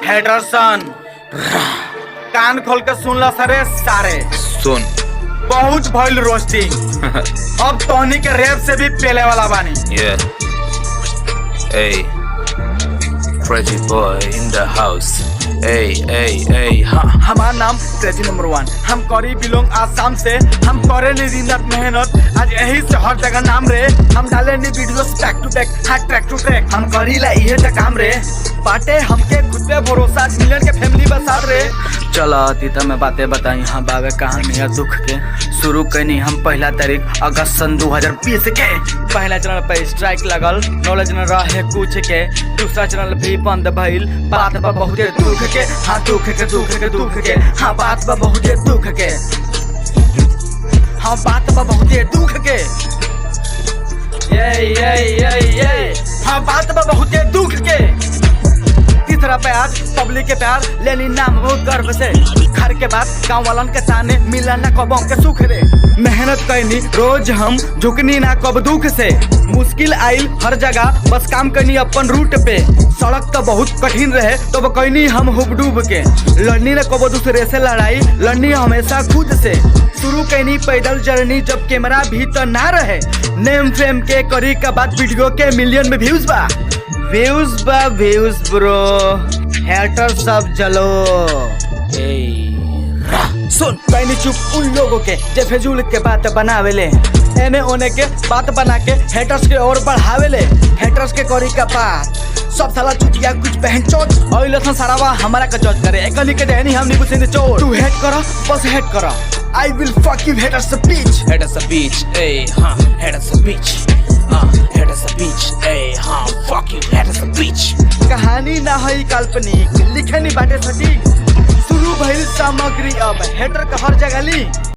Henderson कान खोल के सुन ला सरे सारे सुन बहुत भइल रोस्टिंग अब तोहनी के रैप से भी पेले वाला बानी Hey Crazy boy in the house Hey हाँ हमारा नाम क्रेजी नंबर 1 हम करी बिलोंग आसाम से हम करे नहीं दिन रात मेहनत आज यही से हर जगह नाम रे हम डाले नहीं वीडियोस बैक टू बैक हाँ ट्रैक टू ट्रैक हम करी ला ये तक काम रे बाटे हमके खुद पे भरोसा मिलियन के फैमिली बसा रे चलो अतीत में बातें बताई हाँ बाबे कहानी है दुख के शुरू कनी हम 1 तारीख अगस्त सन 2020 के पहला चैनल पे स्ट्राइक लगल नॉलेज न रहे कुछ के दूसरा चैनल भी बंद भइल बात बा बहुत दुख के हाँ दुख के हाँ बात बा बहुत दुख के हाँ बात बा बहुत दुख के ये हाँ बात बा बहुत दुख के तीसरा प्यार पब्लिक के प्यार लेनी नाम बहुत गर्व से घर के बाद गाँव वालन के ताने मिला न कबों के सुख रे मेहनत करनी रोज हम झुकनी ना कब दुख से मुश्किल आइल हर जगह बस काम करनी अपन रूट पे सड़क तो बहुत कठिन रहे तो वो कहनी हम हुब डूब के लड़नी न कबो दूसरे से लड़ाई लड़नी हमेशा खुद से शुरू करनी पैदल जर्नी जब कैमरा भी तो ना रहे नेम फेम के करी का बाद वीडियो के मिलियन में व्यूज ब्रो हेटर सब जलो सुन कहनी चुप उन लोगों के जे फिजूल के बात बनावेले एने ओने के बात बना के हेटर्स के और बढ़ावेले हेटर्स के करी का बात सब साला चुतिया कुछ पहन चोट और लथन सारावा हमारा का जज करे एकनी के देनी हम निबु से चोट तू हेट करो बस हेट करो I will fuck you haters a bitch hey haters a bitch haters a bitch hey fuck you haters a bitch कहानी ना है काल्पनिक लिखनी बाटे सटीक शुरू भइल सामग्री अब हेटर का हर जगह ली